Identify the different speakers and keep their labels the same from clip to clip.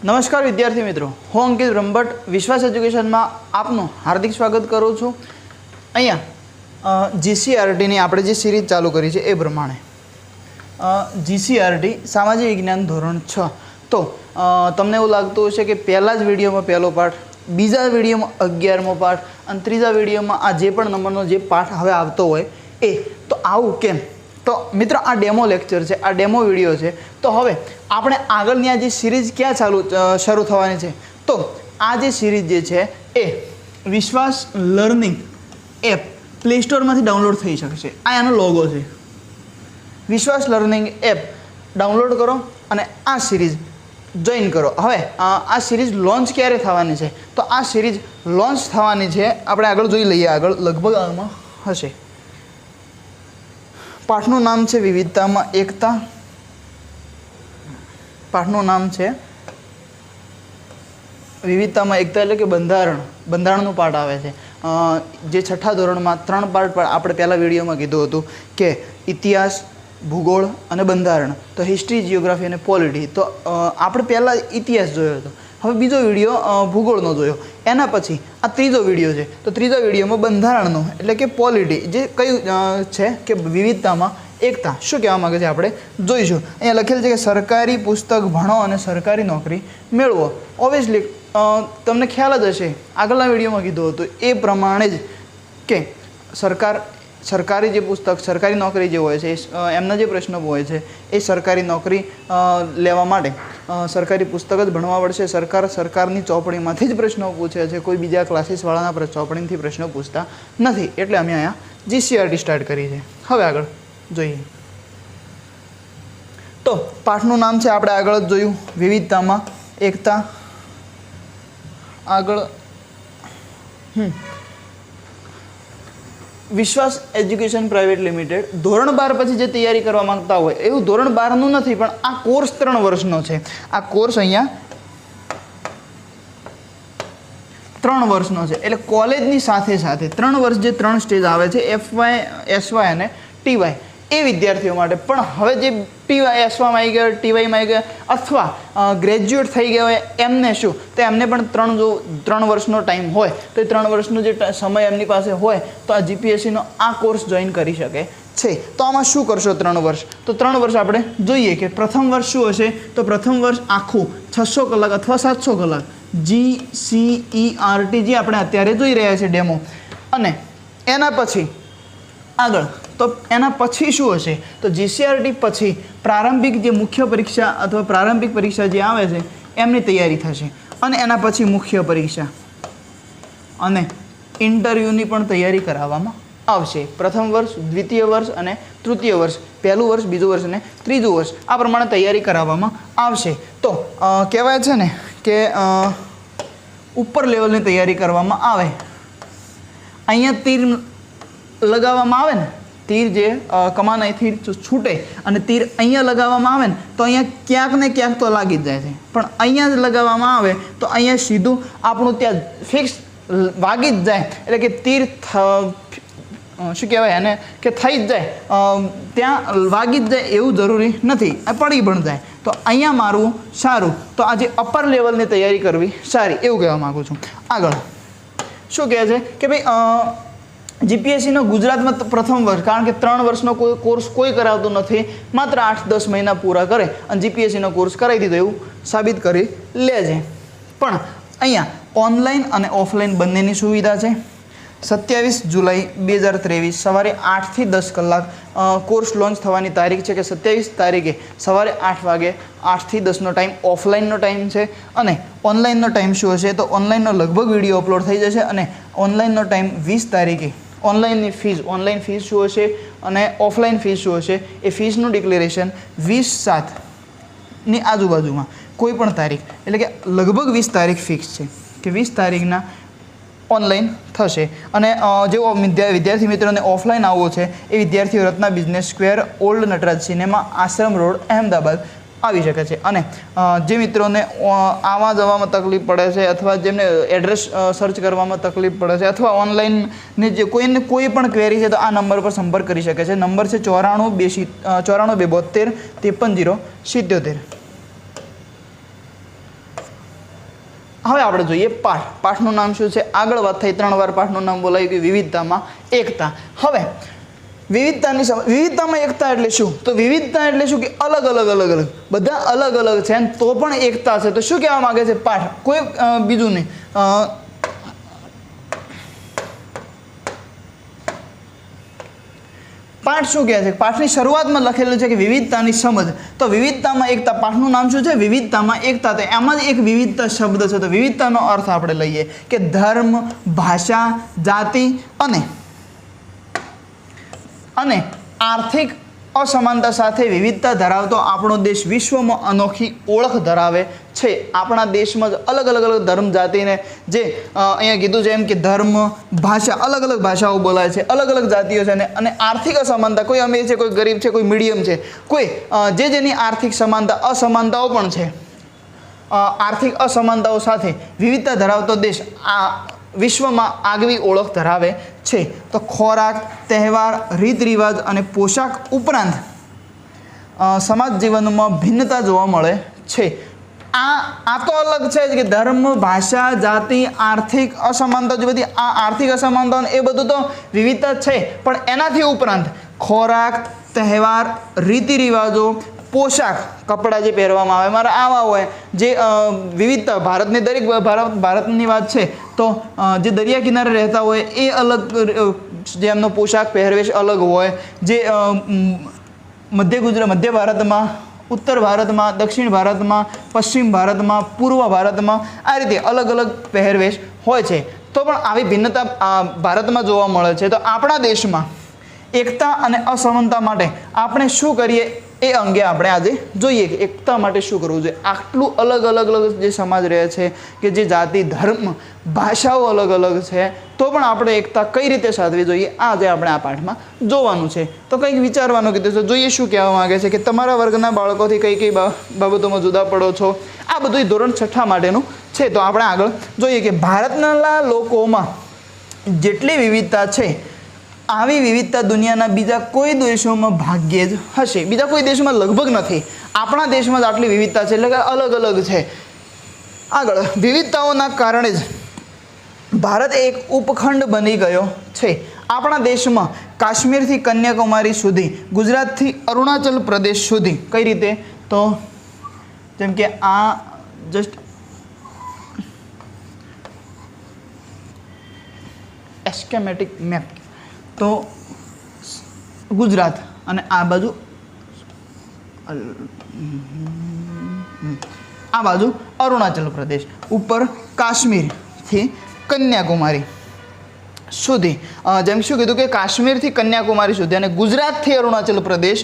Speaker 1: નમસ્કાર વિદ્યાર્થી મિત્રો, હું અંકિત બ્રહ્મભટ્ટ વિશ્વાસ એજ્યુકેશનમાં આપનું હાર્દિક સ્વાગત કરું છું। અહીંયા જીસીઆરટીની આપણે જે સિરીઝ ચાલુ કરી છે એ પ્રમાણે જીસીઆરટી સામાજિક વિજ્ઞાન ધોરણ 6 તો તમને એવું લાગતું હશે કે પહેલા જ વિડીયોમાં પહેલો પાઠ, બીજા વિડીયોમાં 11મો પાઠ અને ત્રીજા વિડીયોમાં આ જે પણ નંબરનો જે પાઠ હવે આવતો હોય એ, તો આવું કેમ? તો મિત્રો આ ડેમો લેક્ચર છે, આ ડેમો વિડીયો છે। તો હવે આપણે આગળની આ જે સિરીઝ ક્યાં શરૂ થવાની છે, તો આ જે સિરીઝ જે છે એ વિશ્વાસ લર્નિંગ એપ પ્લે સ્ટોરમાંથી ડાઉનલોડ થઈ શકશે। આ એનો લોગો છે, વિશ્વાસ લર્નિંગ એપ ડાઉનલોડ કરો અને આ સિરીઝ જોઈન કરો। હવે આ સિરીઝ લોન્ચ ક્યારે થવાની છે, તો આ સિરીઝ લોન્ચ થવાની છે, આપણે આગળ જોઈ લઈએ। આગળ લગભગ આમાં હશે, પાઠનું નામ છે વિવિધતામાં એકતા। પાઠનું નામ છે વિવિધતામાં એકતા, એટલે કે બંધારણનું પાઠ આવે છે। જે છઠ્ઠા ધોરણમાં 3 પાર્ટ પર આપણે પહેલા વિડીયોમાં કીધું હતું કે ઇતિહાસ, ભૂગોળ અને બંધારણ, તો હિસ્ટ્રી, જિયોગ્રાફી અને પોલિટી। તો આપણે પહેલાં ઇતિહાસ જોયો હતો, હવે બીજો વિડીયો ભૂગોળનો જોયો, એના પછી આ ત્રીજો વિડીયો છે, તો ત્રીજા વિડીયોમાં બંધારણનો એટલે કે પોલિટી જે કયું છે કે વિવિધતામાં એકતા શું કહેવા માગે છે આપણે જોઈશું। અહીંયા લખેલ છે કે સરકારી પુસ્તક ભણો અને સરકારી નોકરી મેળવો। ઓબ્વિયસલી તમને ખ્યાલ જ હશે, આગળના વિડીયોમાં કીધું હતું એ પ્રમાણે જ કે સરકારી જે પુસ્તક, સરકારી નોકરી જે હોય છે એમના જે પ્રશ્નો હોય છે એ સરકારી નોકરી લેવા માટે સરકારી પુસ્તક જ ભણવા પડશે। સરકારની ચોપડીમાંથી જ પ્રશ્નો પૂછે છે, કોઈ બીજા ક્લાસીસવાળાના ચોપડીથી પ્રશ્નો પૂછતા નથી, એટલે અમે અહીંયા જીસીઆરટી સ્ટાર્ટ કરી છે। હવે આગળ જોઈએ તો પાઠનું નામ છે, આપણે આગળ જ જોયું, વિવિધતામાં એકતા। આગળ વિશ્વાસ એજ્યુકેશન પ્રાઇવેટ લિમિટેડ ધોરણ 12 પછી જે તૈયારી કરવા માંગતા હોય એવું ધોરણ 12નું નથી, પણ આ કોર્સ 3 વર્ષનો છે। આ કોર્સ અહીંયા 3 વર્ષનો છે, એટલે કોલેજની સાથે સાથે 3 વર્ષ જે 3 સ્ટેજ આવે છે, એફવાય, એસવાય અને ટીવાય, એ વિદ્યાર્થીઓ માટે। પણ હવે જે ટીવાય, એસવામાં આવી ગયા, ટીવાયમાં આવી ગયા અથવા ગ્રેજ્યુએટ થઈ ગયા હોય એમને શું, તો એમને પણ 3 વર્ષનો ટાઈમ હોય, તો એ 3 વર્ષનો જે સમય એમની પાસે હોય તો આ જીપીએસસીનો આ કોર્સ જોઈન કરી શકે છે। તો આમાં શું કરશો 3 વર્ષ? તો 3 વર્ષ આપણે જોઈએ કે પ્રથમ વર્ષ શું હશે, તો પ્રથમ વર્ષ આખું 600 કલાક અથવા 700 કલાક જીસીઈઆરટી જે આપણે અત્યારે જોઈ રહ્યા છીએ ડેમો, અને એના પછી આગળ તો એના પછી શું હશે, તો જીસીઆરટી પછી પ્રારંભિક જે મુખ્ય પરીક્ષા અથવા પ્રારંભિક પરીક્ષા જે આવે છે એમની તૈયારી થશે, અને એના પછી મુખ્ય પરીક્ષા અને ઇન્ટરવ્યૂની પણ તૈયારી કરાવવામાં આવશે। પ્રથમ વર્ષ, દ્વિતીય વર્ષ અને તૃતીય વર્ષ, પહેલું વર્ષ, બીજું વર્ષ અને ત્રીજું વર્ષ, આ પ્રમાણે તૈયારી કરાવવામાં આવશે। તો કહેવાય છે ને કે ઉપર લેવલની તૈયારી કરવામાં આવે, અહીંયા તીર લગાવવામાં આવે ને, તીર જે કમાન અહીંથી છૂટે અને તીર અહીંયા લગાવવામાં આવે ને તો અહીંયા ક્યાંક ને ક્યાંક તો લાગી જ જાય છે, પણ અહીંયા જ લગાવવામાં આવે તો અહીંયા સીધું આપણું ત્યાં ફિક્સ વાગી જ જાય, એટલે કે તીર શું કહેવાય એને કે થઈ જ જાય, ત્યાં વાગી જ જાય એવું જરૂરી નથી, પડી પણ જાય, તો અહીંયા મારવું સારું, તો આજે અપર લેવલની તૈયારી કરવી સારી, એવું કહેવા માગું છું। આગળ શું કહે છે કે ભાઈ જીપીએસસીનો ગુજરાતમાં પ્રથમ વર્ષ, કારણ કે 3 વર્ષનો કોઈ કોર્સ કોઈ કરાવતું નથી, માત્ર 8-10 મહિના પૂરા કરે અને જીપીએસસીનો કોર્સ કરાવી દીધો એવું સાબિત કરી લેજે। પણ અહીંયા ઓનલાઈન અને ઓફલાઈન બંનેની સુવિધા છે। 27 જુલાઈ 2023 સવારે 8 થી 10 કલાક કોર્સ લોન્ચ થવાની તારીખ છે, કે 27 તારીખે સવારે 8 વાગે 8 થી 10નો ટાઈમ ઓફલાઈનનો ટાઈમ છે, અને ઓનલાઈનનો ટાઈમ શું હશે, તો ઓનલાઈનનો લગભગ વિડીયો અપલોડ થઈ જશે, અને ઓનલાઈનનો ટાઈમ 20 તારીખે ઓનલાઈનની ફીસ, ઓનલાઈન ફીસ શું હશે અને ઓફલાઈન ફીસ શું હશે, એ ફીસનું ડિક્લેરેશન 20/7ની આજુબાજુમાં કોઈ પણ તારીખ, એટલે કે લગભગ 20 તારીખ ફિક્સ છે કે 20 તારીખના ઓનલાઈન થશે। અને જેઓ વિદ્યાર્થી મિત્રોને ઓફલાઈન આવવો છે એ વિદ્યાર્થીઓ Ratna business square, old Nataraj cinema, Ashram road, Ahmedabad આવી શકે છે। અને જે મિત્રોને આવવા જવામાં તકલીફ પડે છે અથવા જેમને એડ્રેસ સર્ચ કરવામાં તકલીફ પડે છે અથવા ઓનલાઈનને જે કોઈને કોઈ પણ ક્વેરી છે તો આ નંબર પર સંપર્ક કરી શકે છે। નંબર છે 94 272 53 077। હવે આપણે જોઈએ પાઠ. પાઠનું નામ શું છે? આગળ વાત થઈ 3 વાર પાઠનું નામ બોલાયું કે વિવિધતામાં એકતા. હવે વિવિધતામાં એકતા એટલે શું? તો વિવિધતા એટલે શું કે અલગ અલગ બધા અલગ અલગ છે અને તો પણ એકતા છે. તો શું કહેવા માંગે છે પાઠ? કોઈ બીજું નહીં. પાઠ શું કહે છે? પાઠની શરૂઆતમાં લખેલું છે કે વિવિધતાની સમજ. તો વિવિધતામાં એકતા, પાઠનું નામ શું છે? વિવિધતામાં એકતા. તો એમાં જ એક વિવિધતા શબ્દ છે. તો વિવિધતાનો અર્થ આપણે લઈએ કે ધર્મ, ભાષા, જાતિ અને આર્થિક અસમાનતા સાથે વિવિધતા ધરાવતો આપણો દેશ વિશ્વમાં અનોખી ઓળખ ધરાવે છે. આપણા દેશમાં જ અલગ અલગ ધર્મ જાતિને જે અહીંયા કીધું છે એમ કે ધર્મ, ભાષા, અલગ અલગ ભાષાઓ બોલાય છે, અલગ અલગ જાતિઓ છે અને આર્થિક અસમાનતા, કોઈ અમીર છે, કોઈ ગરીબ છે, કોઈ મીડિયમ છે, કોઈ જેની આર્થિક અસમાનતાઓ પણ છે. આર્થિક અસમાનતાઓ સાથે વિવિધતા ધરાવતો દેશ આ વિશ્વમાં આગવી ઓળખ ધરાવે છે. તો ખોરાક, તહેવાર, રીત રિવાજ અને પોશાક ઉપરાંત સમાજ જીવનમાં ભિન્નતા જોવા મળે છે. આ તો અલગ છે જ કે ધર્મ, ભાષા, જાતિ, આર્થિક અસમાનતા, જે બધી આ આર્થિક અસમાનતાઓ એ બધું તો વિવિધતા છે, પણ એનાથી ઉપરાંત ખોરાક, તહેવાર, રીતિ રિવાજો, પોશાક, કપડાં જે પહેરવામાં આવે મારા આવા હોય, જે વિવિધતા ભારતની દરેક ભારતની વાત છે તો જે દરિયા કિનારે રહેતા હોય એ અલગ, જે એમનો પોશાક પહેરવેશ અલગ હોય, જે મધ્ય ભારતમાં, ઉત્તર ભારતમાં, દક્ષિણ ભારતમાં, પશ્ચિમ ભારતમાં, પૂર્વ ભારતમાં આ રીતે અલગ અલગ પહેરવેશ હોય છે. તો પણ આવી ભિન્નતા ભારતમાં જોવા મળે છે. તો આપણા દેશમાં એકતા અને અસમાનતા માટે આપણે શું કરીએ એ અંગે આપણે આજે જોઈએ કે એકતા માટે શું કરવું જોઈએ. આટલું અલગ અલગ જે સમાજ રહે છે, કે જે જાતિ, ધર્મ, ભાષાઓ અલગ અલગ છે, તો પણ આપણે એકતા કઈ રીતે સાધવી જોઈએ આજે આપણે આ પાઠમાં જોવાનું છે. તો કંઈક વિચારવાનું કીધું છે. જોઈએ શું કહેવા માંગે છે કે તમારા વર્ગના બાળકોથી કઈ બાબતોમાં જુદા પડો છો. આ બધું ધોરણ 6 માટેનું છે. તો આપણે આગળ જોઈએ કે ભારતના લોકોમાં જેટલી વિવિધતા છે, આવી વિવિધતા દુનિયાના બીજા કોઈ દેશોમાં ભાગ્યે જ હશે. બીજા કોઈ દેશમાં લગભગ નથી. આપણા દેશમાં જ આટલી વિવિધતા છે, એટલે કે અલગ અલગ છે. આગળ, વિવિધતાઓના કારણે જ ભારત એક ઉપખંડ બની ગયો છે. આપણા દેશમાં કાશ્મીરથી કન્યાકુમારી સુધી, ગુજરાતથી અરુણાચલ પ્રદેશ સુધી, કઈ રીતે? તો જેમ કે આ જસ્ટ એસ્કેમેટિક મેપ. તો ગુજરાત અને આ બાજુ અરુણાચલ પ્રદેશ, ઉપર કાશ્મીરથી કન્યાકુમારી સુધી, જેમ શું કીધું કે કાશ્મીરથી કન્યાકુમારી સુધી અને ગુજરાતથી અરુણાચલ પ્રદેશ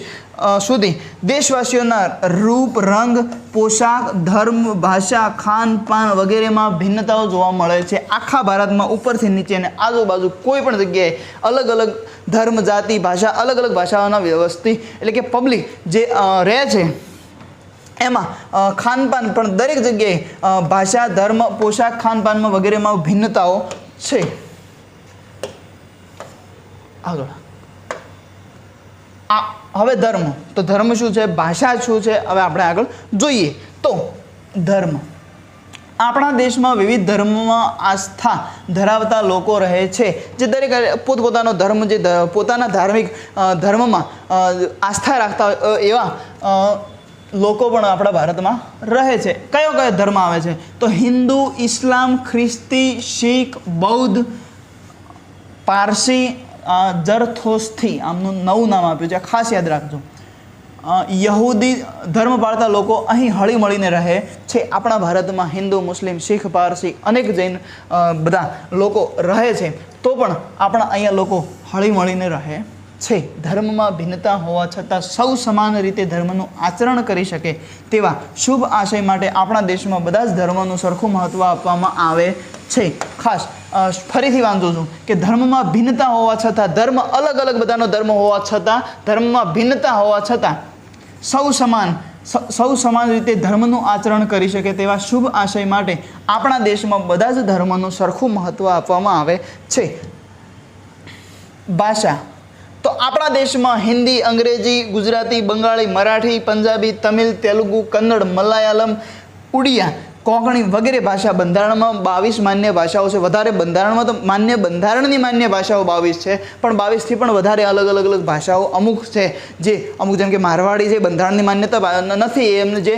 Speaker 1: સુધી દેશવાસીઓના રૂપ, રંગ, પોશાક, ધર્મ, ભાષા, ખાનપાન વગેરેમાં ભિન્નતાઓ જોવા મળે છે. આખા ભારતમાં ઉપરથી નીચે અને આજુબાજુ કોઈ પણ જગ્યાએ અલગ અલગ ધર્મ, જાતિ, ભાષા, અલગ અલગ ભાષાઓના વસ્તી એટલે કે પબ્લિક જે રહે છે, એમાં ખાનપાન પણ દરેક જગ્યાએ ભાષા, ધર્મ, પોશાક, ખાનપાનમાં વગેરેમાં ભિન્નતાઓ છે. આગળ હવે ધર્મ. તો ધર્મ શું છે? ભાષા શું છે? હવે આપણે આગળ જોઈએ. તો ધર્મ, આપણા દેશમાં વિવિધ ધર્મમાં આસ્થા ધરાવતા લોકો રહે છે, જે દરેક પોતપોતાનો ધર્મ, જે પોતાના ધાર્મિક ધર્મમાં આસ્થા રાખતા હોય એવા લોકો પણ આપણા ભારતમાં રહે છે. કયો ધર્મ આવે છે? તો હિન્દુ, ઇસ્લામ, ખ્રિસ્તી, શીખ, બૌદ્ધ, પારસી, જરથોસ્થી, આમનું નવું નામ આપ્યું છે, ખાસ યાદ રાખજો. યહૂદી ધર્મ પાળતા લોકો અહીં હળી મળીને રહે છે. આપણા ભારતમાં હિન્દુ, મુસ્લિમ, શીખ, પારસી, અનેક જૈન બધા લોકો રહે છે. તો પણ આપણા અહીંયા લોકો હળી મળીને રહે છે. ધર્મમાં ભિન્નતા હોવા છતાં સૌ સમાન રીતે ધર્મનું આચરણ કરી શકે તેવા શુભ આશય માટે આપણા દેશમાં બધા જ ધર્મોનું સરખું મહત્ત્વ આપવામાં આવે છે. ખાસ ફરીથી વાંચું છું કે ધર્મમાં ભિન્નતા હોવા છતાં, ધર્મ અલગ અલગ બધાનો ધર્મ હોવા છતાં, ધર્મમાં ભિન્નતા હોવા છતાં સૌ સમાન રીતે ધર્મનું આચરણ કરી શકે તેવા શુભ આશય માટે આપણા દેશમાં બધા જ ધર્મોનું સરખું મહત્ત્વ આપવામાં આવે છે. ભાષા. તો આપણા દેશમાં હિન્દી, અંગ્રેજી, ગુજરાતી, બંગાળી, મરાઠી, પંજાબી, તમિલ, તેલુગુ, કન્નડ, મલયાલમ, ઉડિયા કોંકણી વગેરે ભાષા બંધારણમાં 22 માન્ય ભાષાઓ છે. વધારે બંધારણમાં તો બંધારણની માન્ય ભાષાઓ 22 છે, પણ 22થી પણ વધારે અલગ અલગ ભાષાઓ અમુક છે, જે અમુક જેમ કે મારવાડી છે બંધારણની માન્યતા નથી, એમને જે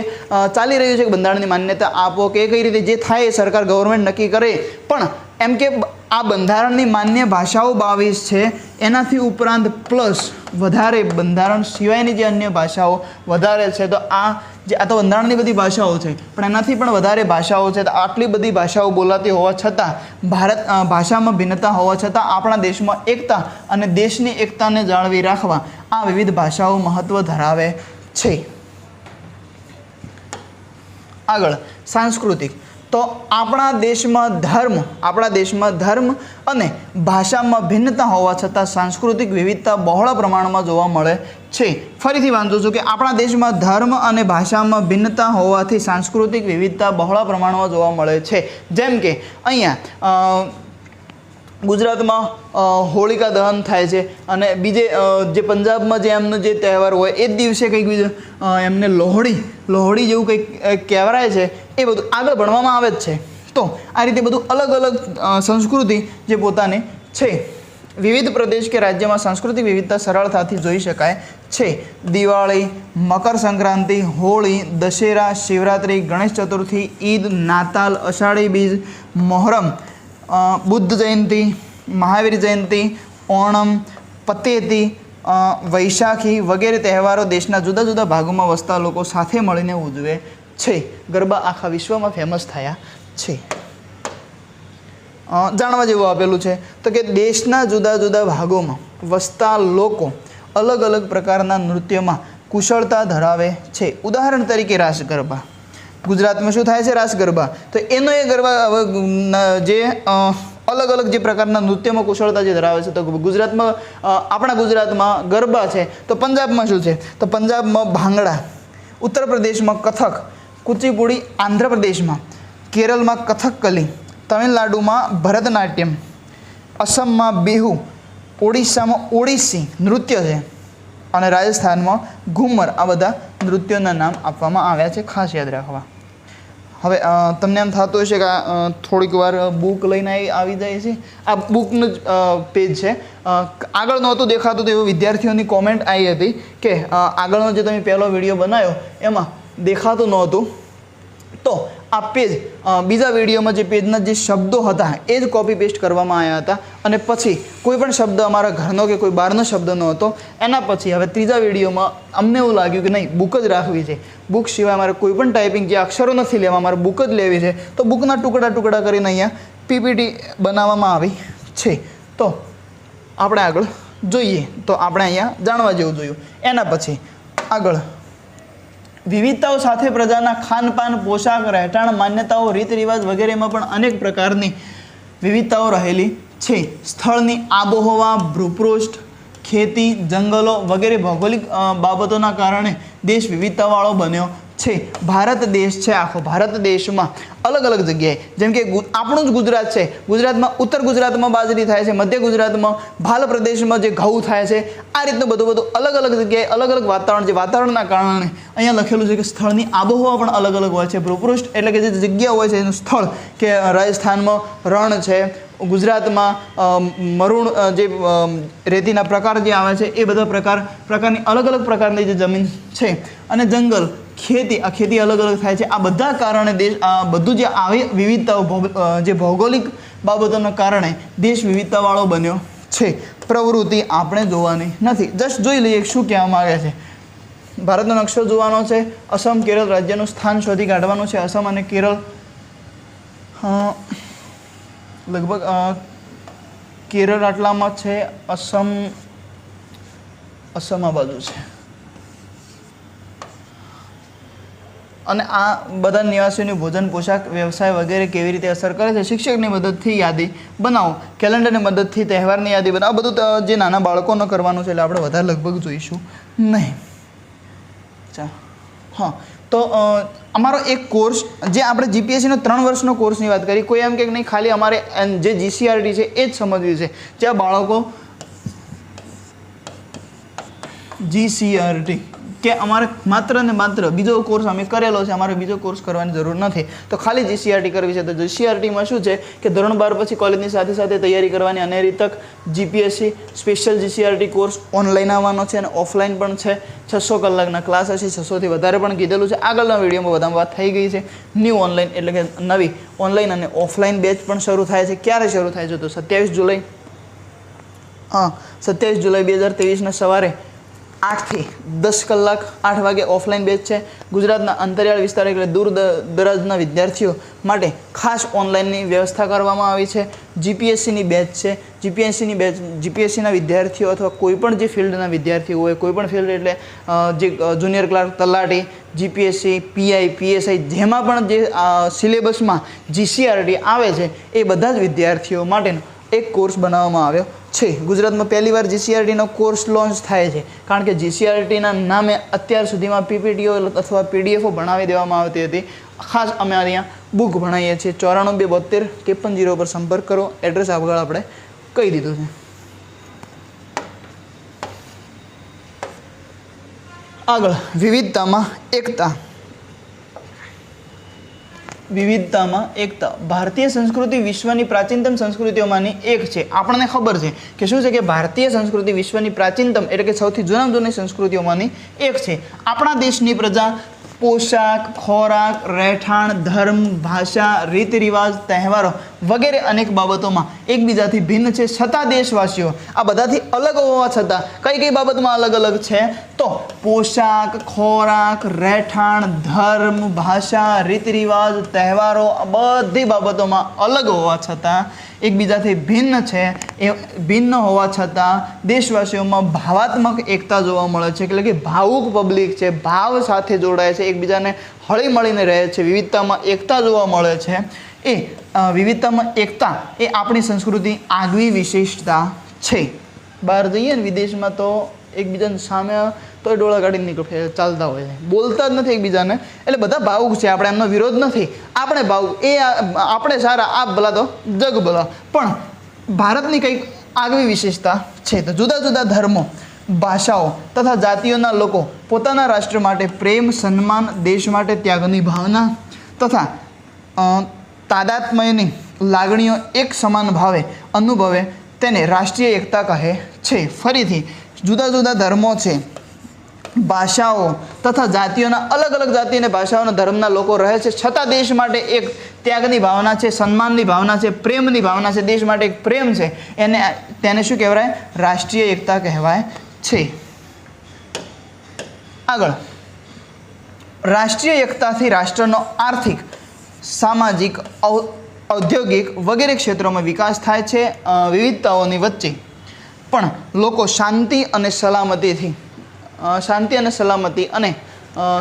Speaker 1: ચાલી રહ્યું છે કે બંધારણની માન્યતા આપો કે કઈ રીતે જે થાય એ સરકાર ગવર્મેન્ટ નક્કી કરે, પણ એમ કે આ બંધારણની માન્ય ભાષાઓ 22 છે. એનાથી ઉપરાંત પ્લસ વધારે બંધારણ સિવાયની જે અન્ય ભાષાઓ વધારે છે. તો આ તો બંધારણની બધી ભાષાઓ છે, પણ એનાથી પણ વધારે ભાષાઓ છે. તો આટલી બધી ભાષાઓ બોલાતી હોવા છતાં ભાષામાં ભિન્નતા હોવા છતાં આપણા દેશમાં એકતા અને દેશની એકતાને જાળવી રાખવા આ વિવિધ ભાષાઓ મહત્ત્વ ધરાવે છે. આગળ સાંસ્કૃતિક. તો આપણા દેશમાં ધર્મ અને ભાષામાં ભિન્નતા હોવા છતાં સાંસ્કૃતિક વિવિધતા બહોળા પ્રમાણમાં જોવા મળે છે. ફરીથી વાંચું છું કે આપણા દેશમાં ધર્મ અને ભાષામાં ભિન્નતા હોવાથી સાંસ્કૃતિક વિવિધતા બહોળા પ્રમાણમાં જોવા મળે છે. જેમ કે અહીંયા ગુજરાતમાં હોળિકા દહન થાય છે, અને બીજે જે પંજાબમાં જે એમનો જે તહેવાર હોય એ જ દિવસે કંઈક બીજું એમને લોહડી જેવું કંઈક કહેવાય છે. એ બધું આગળ ભણવામાં આવે જ છે. તો આ રીતે બધું અલગ અલગ સંસ્કૃતિ જે પોતાની છે. વિવિધ પ્રદેશ કે રાજ્યમાં સાંસ્કૃતિક વિવિધતા સરળતાથી જોઈ શકાય છે. દિવાળી, મકર સંક્રાંતિ, હોળી, દશેરા, શિવરાત્રિ, ગણેશ ચતુર્થી, ઈદ, નાતાલ, અષાઢી બીજ, મોહરમ, બુદ્ધ જયંતિ, મહાવીર જયંતિ, ઓણમ, પતેતી, વૈશાખી વગેરે તહેવારો દેશના જુદા જુદા ભાગોમાં વસતા લોકો સાથે મળીને ઉજવે છે. ગરબા આખા વિશ્વમાં ફેમસ થયા છે. જાણવા જેવું આપેલું છે તો કે દેશના જુદા જુદા ભાગોમાં વસતા લોકો અલગ અલગ પ્રકારના નૃત્યમાં કુશળતા ધરાવે છે. ઉદાહરણ તરીકે રાસ ગરબા. ગુજરાતમાં શું થાય છે? રાસ ગરબા. તો એનો એ ગરબા જે અલગ અલગ જે પ્રકારના નૃત્યમાં કુશળતા જે ધરાવે છે. તો ગુજરાતમાં આપણા ગુજરાતમાં ગરબા છે. તો પંજાબમાં શું છે? તો પંજાબમાં ભાંગડા, ઉત્તર પ્રદેશમાં કથક, કુચીપુડી આંધ્રપ્રદેશમાં, કેરળમાં કથકકલી, તમિલનાડુમાં ભરતનાટ્યમ, અસમમાં બિહુ, ઓડિશામાં ઓડિસી નૃત્ય છે, અને રાજસ્થાનમાં ઘુમર. આ બધા નૃત્યોના નામ આપવામાં આવ્યા છે, ખાસ યાદ રાખવા. હવે તમને એમ થતું હશે કે થોડીક વાર બુક લઈને આવી જાય છે. આ બુકનું જ પેજ છે. આગળ નહોતું દેખાતું તો એવું વિદ્યાર્થીઓની કોમેન્ટ આવી હતી કે આગળનો જે તમે પહેલો વિડીયો બનાવ્યો એમાં દેખાતું નહોતું. તો આ પેજ બીજા વિડીયોમાં જે પેજના જે શબ્દો હતા એ જ કોપી પેસ્ટ કરવામાં આવ્યા હતા, અને પછી કોઈ પણ શબ્દ અમારા ઘરનો કે કોઈ બહારનો શબ્દ ન હતો. એના પછી હવે ત્રીજા વિડીયોમાં અમને એવું લાગ્યું કે નહીં, બુક જ રાખવી છે. બુક સિવાય અમારે કોઈ પણ ટાઈપિંગ જે અક્ષરો નથી લેવા, અમારે બુક જ લેવી છે. તો બુકના ટુકડા કરીને અહીંયા પીપીટી બનાવવામાં આવી છે. તો આપણે આગળ જોઈએ. તો આપણે અહીંયા જાણવા જેવું જોયું. એના પછી આગળ વિવિધતાઓ સાથે પ્રજાના ખાનપાન, પોશાક, રહેઠાણ, માન્યતાઓ, રીત રિવાજ વગેરેમાં પણ અનેક પ્રકારની વિવિધતાઓ રહેલી છે. સ્થળની આબોહવા, ભૂપૃષ્ઠ, ખેતી, જંગલો વગેરે ભૌગોલિક બાબતોના કારણે દેશ વિવિધતાવાળો બન્યો છે. ભારત દેશ છે આખો. ભારત દેશમાં અલગ અલગ જગ્યાએ, જેમ કે આપણું જ ગુજરાત છે, ગુજરાતમાં ઉત્તર ગુજરાતમાં બાજરી થાય છે, મધ્ય ગુજરાતમાં ભાલ પ્રદેશમાં જે ઘઉં થાય છે. આ રીતનું બધું અલગ અલગ જગ્યાએ અલગ અલગ વાતાવરણ, જે વાતાવરણના કારણે અહીંયા લખેલું છે કે સ્થળની આબોહવા પણ અલગ અલગ હોય છે. ભૂપૃષ્ઠ એટલે કે જે જગ્યા હોય છે એનું સ્થળ, કે રાજસ્થાનમાં રણ છે, ગુજરાતમાં મરૂણ જે રેતીના પ્રકાર જે આવે છે એ બધા પ્રકારની અલગ અલગ પ્રકારની જે જમીન છે, અને જંગલ, ખેતી, આ ખેતી અલગ અલગ થાય છે. આ બધા કારણે દેશ બધું જે આવી વિવિધતાઓ જે ભૌગોલિક બાબતોના કારણે દેશ વિવિધતાવાળો બન્યો છે. પ્રવૃત્તિ આપણે જોવાની નથી, જસ્ટ જોઈ લઈએ શું કહેવા માગે છે. ભારતનો નકશો જોવાનો છે. અસમ, કેરળ રાજ્યનું સ્થાન શોધી કાઢવાનું છે. અસમ અને કેરળ લગભગ કેરળ આટલામાં છે, અસમ આ બાજુ છે. અને આ બધા નિવાસીઓની ભોજન, પોશાક, વ્યવસાય વગેરે કેવી રીતે અસર કરે છે. શિક્ષકની મદદથી યાદી બનાવો, કેલેન્ડરની મદદથી તહેવારની યાદી બનાવો. આ બધું જે નાના બાળકોને કરવાનું છે, એટલે આપણે વધારે લગભગ જોઈશું નહીં. હા, તો અમારો એક કોર્સ, જે આપણે જીપીએસસીનો 3 વર્ષનો કોર્સની વાત કરી. કોઈ એમ કે નહીં ખાલી અમારે જે જીસીઆરટી છે એ જ સમજવી છે. જ્યાં બાળકો જીસીઆરટી કે અમારે માત્ર ને માત્ર બીજો કોર્સ અમે કરેલો છે, અમારે બીજો કોર્સ કરવાની જરૂર નથી, તો ખાલી જીસીઆરટી કરવી છે. તો જીસીઆરટીમાં શું છે કે ધોરણ 12 પછી કોલેજની સાથે સાથે તૈયારી કરવાની અનેરી તક. GPSC special GCRT course online આવવાનો છે અને ઓફલાઈન પણ છે. 600 કલાકના ક્લાસ હશે, 600થી વધારે પણ કીધેલું છે. આગળના વિડીયોમાં બધામાં વાત થઈ ગઈ છે. ન્યૂ ઓનલાઈન એટલે કે નવી ઓનલાઈન અને ઓફલાઈન બેચ પણ શરૂ થાય છે. ક્યારે શરૂ થાય છે? તો 27 જુલાઈ 2023ના સવારે 8 થી 10 કલાક 8 વાગે ઓફલાઈન બેચ છે. ગુજરાતના અંતરિયાળ વિસ્તાર એટલે દૂર દરાજના વિદ્યાર્થીઓ માટે ખાસ ઓનલાઈનની વ્યવસ્થા કરવામાં આવી છે. જીપીએસસીની બેચ છે. જીપીએસસીના વિદ્યાર્થીઓ અથવા કોઈપણ જે ફિલ્ડના વિદ્યાર્થીઓ હોય, કોઈપણ ફિલ્ડ એટલે જે જુનિયર ક્લાર્ક, તલાટી, જીપીએસસી, પીઆઈ, પીએસઆઈ, જેમાં પણ જે સિલેબસમાં જીસીઆરટી આવે છે એ બધા જ વિદ્યાર્થીઓ માટેનો એક કોર્સ બનાવવામાં આવ્યો છે. ગુજરાતમાં પહેલીવાર જીસીઆરટીનો કોર્સ લોન્ચ થાય છે, કારણ કે જીસીઆરટીના નામે અત્યાર સુધીમાં પીપીટીઓ અથવા પીડીએફઓ ભણાવી દેવામાં આવતી હતી. ખાસ અમે અહીંયા બુક ભણાવીએ છીએ. 94 72 53 પર સંપર્ક કરો. એડ્રેસ આગળ આપણે કહી દીધું છે. આગળ વિવિધતામાં એકતા. ભારતીય સંસ્કૃતિ વિશ્વની પ્રાચીનતમ સંસ્કૃતિઓમાંની એક છે. આપણને ખબર છે કે શું છે કે ભારતીય સંસ્કૃતિ વિશ્વની પ્રાચીનતમ એટલે કે સૌથી જૂની સંસ્કૃતિઓમાંની એક છે. આપણા દેશની પ્રજા પોશાક, ખોરાક, રહેઠાણ, ધર્મ, ભાષા, રીત રિવાજ, તહેવારો વગેરે અનેક બાબતોમાં એકબીજાથી ભિન્ન છે. છતાં દેશવાસીઓ આ બધાથી અલગ હોવા છતાં કઈ બાબતમાં અલગ અલગ છે? તો પોશાક, ખોરાક, રહેઠાણ, ધર્મ, ભાષા, રીત રિવાજ, તહેવારો આ બધી બાબતોમાં અલગ હોવા છતાં એકબીજાથી ભિન્ન છે. એ ભિન્ન હોવા છતાં દેશવાસીઓમાં ભાવાત્મક એકતા જોવા મળે છે, એટલે કે ભાવુક પબ્લિક છે, ભાવ સાથે જોડાય છે, એકબીજાને હળી મળીને રહે છે, વિવિધતામાં એકતા જોવા મળે છે. એ વિવિધતામાં એકતા એ આપણી સંસ્કૃતિ આગવી વિશેષતા છે. બહાર જઈએ ને વિદેશમાં તો એકબીજાને સામે તો ડોળા કાઢીને ચાલતા હોય છે, બોલતા જ નથી એકબીજાને. એટલે બધા ભાવુક છે, આપણે એમનો વિરોધ નથી. આપણે ભાવુક એ આપણે સારા, આ ભલા તો જગ ભલા. પણ ભારતની કંઈક આગવી વિશેષતા છે. તો જુદા જુદા ધર્મો, ભાષાઓ તથા જાતિઓના લોકો પોતાના રાષ્ટ્ર માટે પ્રેમ, સન્માન, દેશ માટે ત્યાગની ભાવના તથા તાદાત્મ્યની લાગણીઓ એક સમાન ભાવે અનુભવે તેને રાષ્ટ્રીય એકતા કહે છે. ફરીથી જુદા જુદા ધર્મો છે, ભાષાઓ તથા જાતિઓના અલગ અલગ જાતિ અને ભાષાઓના ધર્મના લોકો રહે છે, છતાં દેશ માટે એક ત્યાગની ભાવના છે, સન્માનની ભાવના છે, પ્રેમની ભાવના છે, દેશ માટે એક પ્રેમ છે. તેને શું કહેવાય? રાષ્ટ્રીય એકતા કહેવાય છે. આગળ રાષ્ટ્રીય એકતાથી રાષ્ટ્રનો આર્થિક, સામાજિક, ઔદ્યોગિક વગેરે ક્ષેત્રોમાં વિકાસ થાય છે. વિવિધતાઓની વચ્ચે પણ લોકો શાંતિ અને સલામતી અને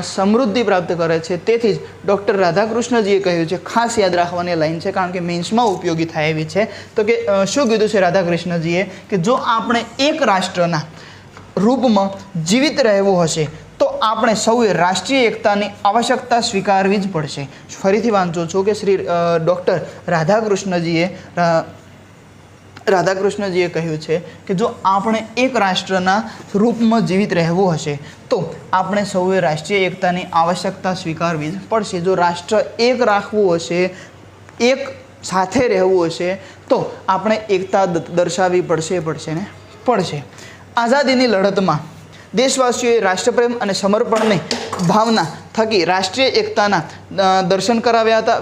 Speaker 1: સમૃદ્ધિ પ્રાપ્ત કરે છે. તેથી જ ડૉક્ટર રાધાકૃષ્ણજીએ કહ્યું છે, ખાસ યાદ રાખવાની લાઈન છે, કારણ કે મેન્સમાં ઉપયોગી થાય એવી છે. તો કે શું કીધું છે રાધાકૃષ્ણજીએ કે જો આપણે એક રાષ્ટ્રના રૂપમાં જીવિત રહેવું હશે તો આપણે સૌએ રાષ્ટ્રીય એકતાની આવશ્યકતા સ્વીકારવી જ પડશે. ફરીથી વાંચું છું કે શ્રી ડૉક્ટર રાધાકૃષ્ણજીએ કહ્યું છે કે જો આપણે એક રાષ્ટ્રના રૂપમાં જીવિત રહેવું હશે તો આપણે સૌએ રાષ્ટ્રીય એકતાની આવશ્યકતા સ્વીકારવી જ પડશે. જો રાષ્ટ્ર એક રાખવું હશે, એક સાથે રહેવું હશે તો આપણે એકતા દર્શાવવી પડશે. આઝાદીની લડતમાં દેશવાસીઓએ રાષ્ટ્રપ્રેમ અને સમર્પણની ભાવના થકી રાષ્ટ્રીય એકતાના દર્શન કરાવ્યા હતા.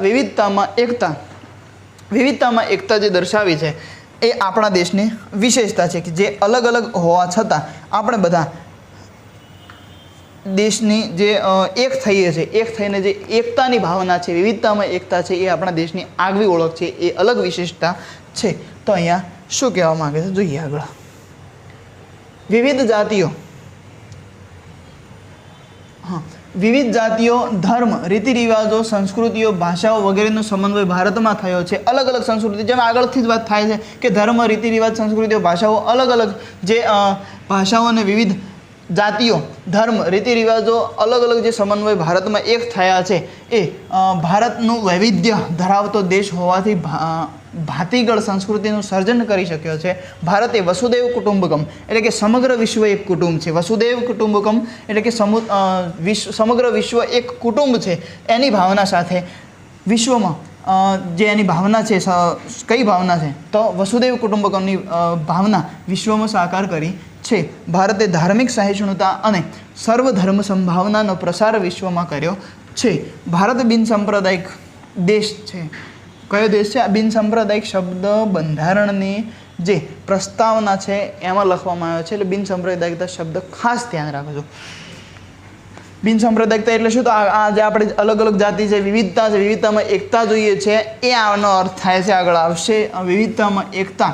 Speaker 1: વિવિધતામાં એકતા જે દર્શાવી છે એ આપણા દેશની વિશેષતા છે, કે જે અલગ અલગ હોવા છતાં આપણે બધા દેશની જે એક થઈએ છીએ, એક થઈને જે એકતાની ભાવના છે, વિવિધતામાં એકતા છે, એ આપણા દેશની આગવી ઓળખ છે, એ અલગ વિશેષતા છે. તો અહીંયા શું કહેવા માંગે છે જોઈએ આગળ. વિવિધ જાતિઓ, ધર્મ, રીતિ રિવાજો, સંસ્કૃતિઓ, ભાષાઓ વગેરેનો સમન્વય ભારતમાં થયો છે. અલગ અલગ સંસ્કૃતિ, જેમ આગળથી જ વાત થાય છે કે ધર્મ, રીતિ રિવાજ, સંસ્કૃતિઓ, ભાષાઓ અલગ અલગ જે ભાષાઓ અને વિવિધ જાતિઓ, ધર્મ, રીતિ રિવાજો અલગ અલગ જે સમન્વય ભારતમાં એક થયા છે એ ભારતનું વૈવિધ્ય ધરાવતો દેશ હોવાથી ભાતીગળ સંસ્કૃતિનું સર્જન કરી શક્યો છે. ભારત એ વસુદેવ કુટુંબકમ એટલે કે સમગ્ર વિશ્વ એક કુટુંબ છે. વસુદેવ કુટુંબકમ એટલે કે સમગ્ર વિશ્વ એક કુટુંબ છે એની ભાવના સાથે વિશ્વમાં જે એની ભાવના છે, કઈ ભાવના છે તો વસુદેવ કુટુંબકમની ભાવના વિશ્વમાં સાકાર કરી છે. ભારતે ધાર્મિક સહિષ્ણુતા અને સર્વધર્મ સંભાવનાનો પ્રસાર વિશ્વમાં કર્યો છે. ભારત બિનસાંપ્રદાયિક દેશ છે. કયો દેશ છે? આ બિનસાંપ્રદાયિક શબ્દ બંધારણની જે પ્રસ્તાવના છે એમાં લખવામાં આવ્યો છે. એટલે બિનસાંપ્રદાયિકતા શબ્દ ખાસ ધ્યાન રાખજો. બિનસાંપ્રદાયિકતા એટલે શું? તો આ જે આપણે અલગ અલગ જાતિ છે, વિવિધતા છે, વિવિધતામાં એકતા જોઈએ છે એ આનો અર્થ થાય છે. આગળ આવશે વિવિધતામાં એકતા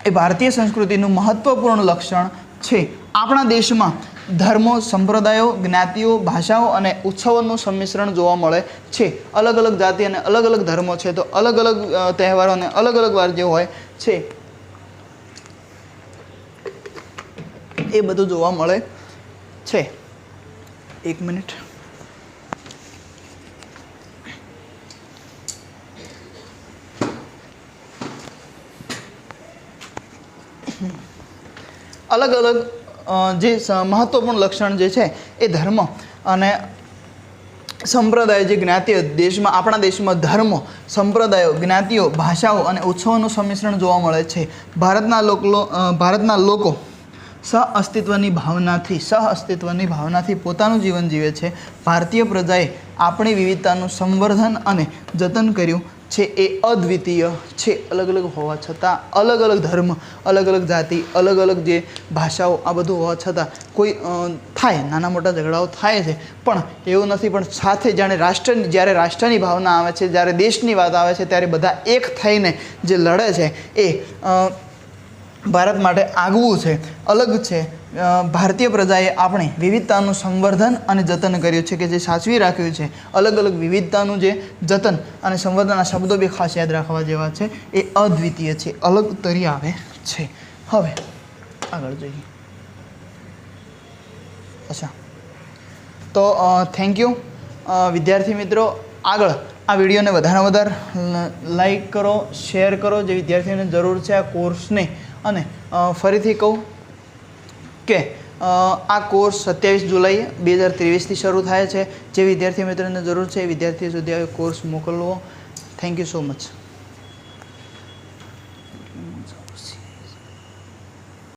Speaker 1: એ ભારતીય સંસ્કૃતિનું મહત્ત્વપૂર્ણ લક્ષણ છે. આપણા દેશમાં ધર્મો, સંપ્રદાયો, જ્ઞાતિઓ, ભાષાઓ અને ઉત્સવોનું સંમિશ્રણ જોવા મળે છે. અલગ અલગ જાતિ અને અલગ અલગ ધર્મો છે તો અલગ અલગ તહેવારો અને અલગ અલગ વાર જે હોય છે એ બધું જોવા મળે છે. એક મિનિટ. અલગ અલગ જે મહત્વપૂર્ણ લક્ષણ જે છે એ ધર્મ અને સંપ્રદાય, જે જ્ઞાતિઓ દેશમાં, આપણા દેશમાં ધર્મો, સંપ્રદાયો, જ્ઞાતિઓ, ભાષાઓ અને ઉત્સવોનું સંમિશ્રણ જોવા મળે છે. ભારતના લોકો સહઅસ્તિત્વની ભાવનાથી પોતાનું જીવન જીવે છે. ભારતીય પ્રજાએ આપણી વિવિધતાનું સંવર્ધન અને જતન કર્યું છે એ અદ્વિતીય છે. અલગ અલગ હોવા છતાં, અલગ અલગ ધર્મ, અલગ અલગ જાતિ, અલગ અલગ જે ભાષાઓ, આ બધું હોવા છતાં કોઈ થાય, નાના મોટા ઝઘડાઓ થાય છે પણ એવું નથી. પણ સાથે જ્યારે રાષ્ટ્રની ભાવના આવે છે, જ્યારે દેશની વાત આવે છે ત્યારે બધા એક થઈને જે લડે છે એ ભારત માટે આગવું છે, અલગ છે. ભારતીય પ્રજાએ આપણી વિવિધતાનું સંવર્ધન અને જતન કર્યું છે કે જે સાચવી રાખ્યું છે. અલગ અલગ વિવિધતાનું જે જતન અને સંવર્ધનના શબ્દો બી ખાસ યાદ રાખવા જેવા છે. એ અદ્વિતીય છે, અલગ તરી આવે છે. હવે આગળ જોઈએ. અચ્છા, તો થેન્ક યુ વિદ્યાર્થી મિત્રો. આગળ આ વિડીયોને વધારે વધારે લાઈક કરો, શેર કરો જે વિદ્યાર્થીઓને જરૂર છે આ કોર્સને. અને ફરીથી કહું કે આ કોર્સ 27 જુલાઈ 2023થી શરૂ થાય છે. જે વિદ્યાર્થી મિત્રોને જરૂર છે એ વિદ્યાર્થીઓ સુધી આ કોર્સ મોકલવો. Thank you so much.